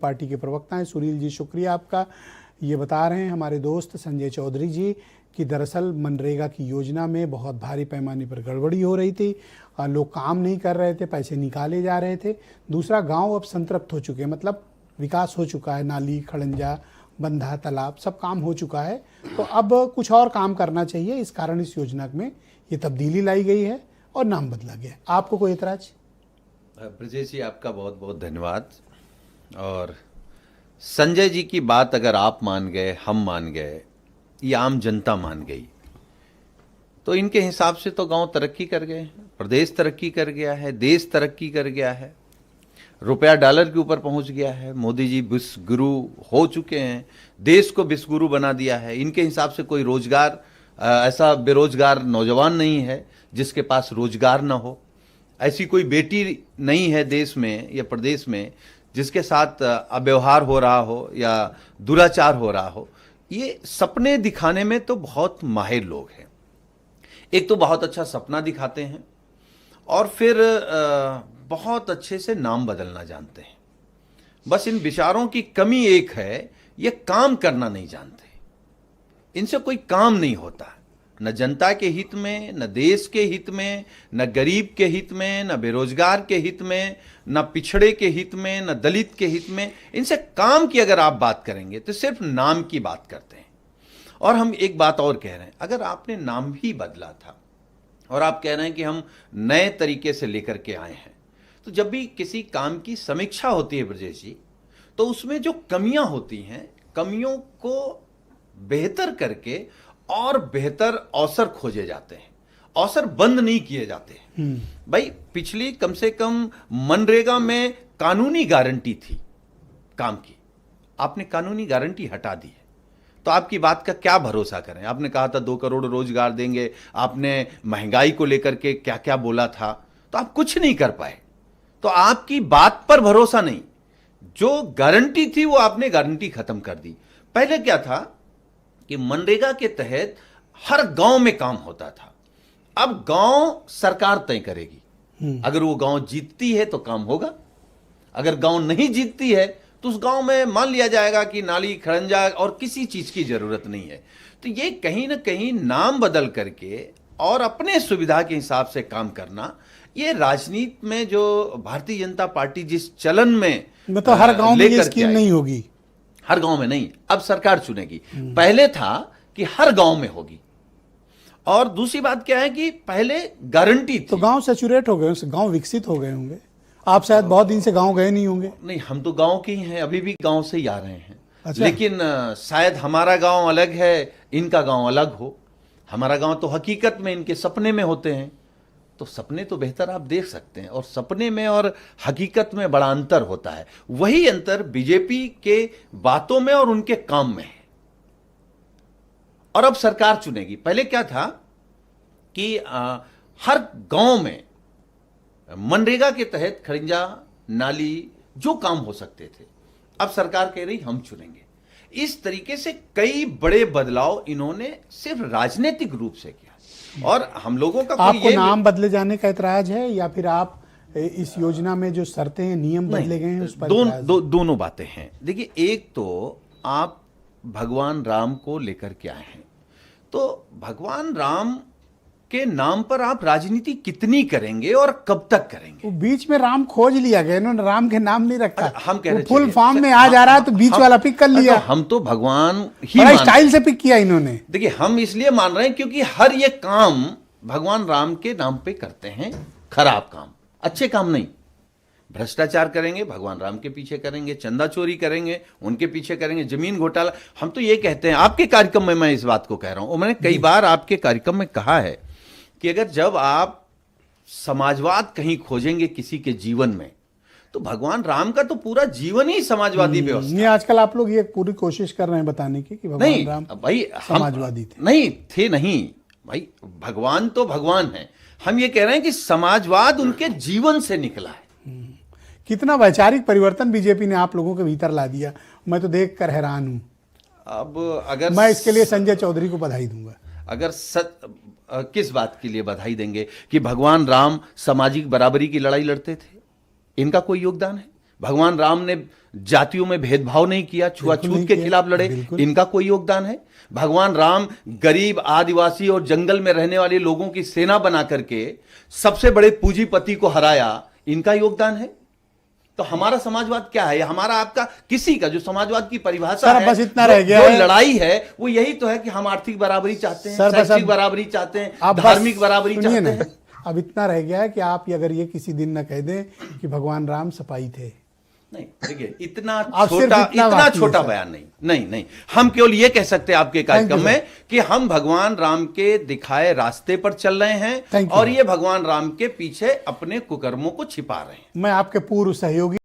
Party के प्रवक्ता हैं सुनील जी, शुक्रिया आपका। ये बता रहे हैं हमारे दोस्त संजय चौधरी जी कि दरअसल मनरेगा की योजना में बहुत भारी पैमाने पर गड़बड़ी हो रही थी, लोग काम नहीं कर रहे थे, पैसे निकाले जा रहे थे। दूसरा, गांव अब संतृप्त हो चुके हैं, मतलब विकास हो चुका है, नाली खड़ंजा बंधा तालाब सब काम हो चुका है, तो अब कुछ और काम करना चाहिए। इस कारण इस योजना में ये तब्दीली लाई गई है और नाम बदला गया। आपको कोई एतराज? ब्रजेश जी, आपका बहुत बहुत धन्यवाद। और संजय जी की बात अगर आप मान गए, हम मान गए, ये आम जनता मान गई, तो इनके हिसाब से तो गांव तरक्की कर गए, प्रदेश तरक्की कर गया है, देश तरक्की कर गया है, रुपया डॉलर के ऊपर पहुंच गया है, मोदी जी विश्व गुरु हो चुके हैं, देश को विश्व गुरु बना दिया है। इनके हिसाब से कोई रोजगार, ऐसा बेरोजगार नौजवान नहीं है जिसके पास रोजगार ना हो, ऐसी कोई बेटी नहीं है देश में या प्रदेश में जिसके साथ अव्यवहार हो रहा हो या दुराचार हो रहा हो। ये सपने दिखाने में तो बहुत माहिर लोग हैं। एक तो बहुत अच्छा सपना दिखाते हैं और फिर बहुत अच्छे से नाम बदलना जानते हैं। बस इन विचारों की कमी एक है, ये काम करना नहीं जानते। इनसे कोई काम नहीं होता, न जनता के हित में, न देश के हित में, न गरीब के हित में, न बेरोजगार के हित में, न पिछड़े के हित में, न दलित के हित में। इनसे काम की अगर आप बात करेंगे तो सिर्फ नाम की बात करते हैं। और हम एक बात और कह रहे हैं, अगर आपने नाम ही बदला था और आप कह रहे हैं कि हम नए तरीके से लेकर के आए हैं, तो जब भी किसी काम की समीक्षा होती है ब्रजेश जी, तो उसमें जो कमियां होती हैं, कमियों को बेहतर करके और बेहतर अवसर खोजे जाते हैं, अवसर बंद नहीं किए जाते हैं। भाई, पिछली कम से कम मनरेगा में कानूनी गारंटी थी काम की, आपने कानूनी गारंटी हटा दी है, तो आपकी बात का क्या भरोसा करें? आपने कहा था 2 करोड़ रोजगार देंगे, आपने महंगाई को लेकर के क्या क्या बोला था, तो आप कुछ नहीं कर पाए। तो आपकी बात पर भरोसा नहीं, जो गारंटी थी वो आपने गारंटी खत्म कर दी। पहले क्या था कि मनरेगा के तहत हर गांव में काम होता था, अब गांव सरकार तय करेगी। अगर वो गांव जीतती है तो काम होगा, अगर गांव नहीं जीतती है तो उस गांव में मान लिया जाएगा कि नाली खड़ंजा और किसी चीज की जरूरत नहीं है। तो ये कहीं ना कहीं नाम बदल करके और अपने सुविधा के हिसाब से काम करना, ये राजनीति में जो भारतीय जनता पार्टी जिस चलन में मतलब हर गांव में ये स्कीम नहीं होगी, हर गांव में नहीं, अब सरकार चुनेगी। पहले था कि हर गांव में होगी। और दूसरी बात क्या है कि पहले गारंटी थी। तो गांव सैचुरेट हो गए, गांव विकसित हो गए होंगे। आप शायद बहुत दिन से गांव गए नहीं होंगे। नहीं, हम तो गांव के ही हैं, अभी भी गांव से ही आ रहे हैं। अच्छा। लेकिन शायद हमारा गांव अलग है, इनका गांव अलग हो। हमारा गांव तो हकीकत में इनके सपने में होते हैं, तो सपने तो बेहतर आप देख सकते हैं, और सपने में और हकीकत में बड़ा अंतर होता है। वही अंतर बीजेपी के बातों में और उनके काम में है। और अब सरकार चुनेगी। पहले क्या था कि हर गांव में मनरेगा के तहत खड़ंजा, नाली, जो काम हो सकते थे, अब सरकार कह रही हम चुनेंगे। इस तरीके से कई बड़े बदलाव इन्होंने सिर्फ राजनीतिक रूप से किया। और हम लोगों का आपको नाम बदले जाने का ऐतराज है या फिर आप इस योजना में जो शर्तें हैं, नियम बदले गए हैं उस पर? दोनों बातें हैं। देखिए, एक तो आप भगवान राम को लेकर के आए हैं, तो भगवान राम के नाम पर आप राजनीति कितनी करेंगे और कब तक करेंगे? वो बीच में राम खोज लिया गया, इन्होंने राम के नाम नहीं रखा। हम कह रहे फुल फॉर्म में आ जा रहा है तो बीच वाला पिक कर लिया। हम तो भगवान ही बड़ा स्टाइल से पिक किया इन्होंने। देखिए, हम इसलिए मान रहे हैं क्योंकि हर ये काम भगवान राम के नाम पे करते हैं। खराब काम, अच्छे काम नहीं। भ्रष्टाचार करेंगे, भगवान राम के पीछे करेंगे, चंदा चोरी करेंगे, उनके पीछे करेंगे, जमीन घोटाला। हम तो ये कहते हैं, आपके कार्यक्रम में मैं इस बात को कह रहा हूं, और मैंने कई बार आपके कार्यक्रम में कहा है कि अगर जब आप समाजवाद कहीं खोजेंगे किसी के जीवन में, तो भगवान राम का तो पूरा जीवन ही समाजवादी व्यवस्था। ये आजकल आप लोग ये पूरी कोशिश कर रहे हैं बताने की कि भगवान राम भाई समाजवादी थे। नहीं भाई, भगवान तो भगवान है। हम ये कह रहे हैं कि समाजवाद उनके जीवन से निकला है। कितना वैचारिक परिवर्तन बीजेपी ने आप लोगों के भीतर ला दिया, मैं तो देख कर हैरान हूं। अब अगर मैं इसके लिए संजय चौधरी को बधाई दूंगा। अगर किस बात के लिए बधाई देंगे? कि भगवान राम सामाजिक बराबरी की लड़ाई लड़ते थे, इनका कोई योगदान है? भगवान राम ने जातियों में भेदभाव नहीं किया, छुआछूत नहीं के किया, खिलाफ लड़े, बिल्कुल। इनका कोई योगदान है? भगवान राम गरीब आदिवासी और जंगल में रहने वाले लोगों की सेना बना करके सबसे बड़े पूंजीपति को हराया, इनका योगदान है? तो हमारा समाजवाद क्या है? हमारा आपका किसी का जो समाजवाद की परिभाषा सर, है, बस इतना रह गया जो है। लड़ाई है वो यही तो है कि हम आर्थिक बराबरी चाहते हैं, सर, बस शैक्षिक अब बराबरी चाहते हैं, आप बस धार्मिक बराबरी सुनिए चाहते ना, हैं। अब इतना रह गया है कि आप अगर ये किसी दिन न कह दें कि भगवान राम सपाई थे। नहीं, देखिए इतना आप सिर्फ छोटा इतना इतना बाकी है, छोटा सर। बयान नहीं, नहीं नहीं, हम केवल ये कह सकते हैं आपके कार्यक्रम you, में कि हम भगवान राम के दिखाए रास्ते पर चल रहे हैं Thank you, और ये भगवान राम के पीछे अपने कुकर्मों को छिपा रहे हैं। मैं आपके पूर्व सहयोगी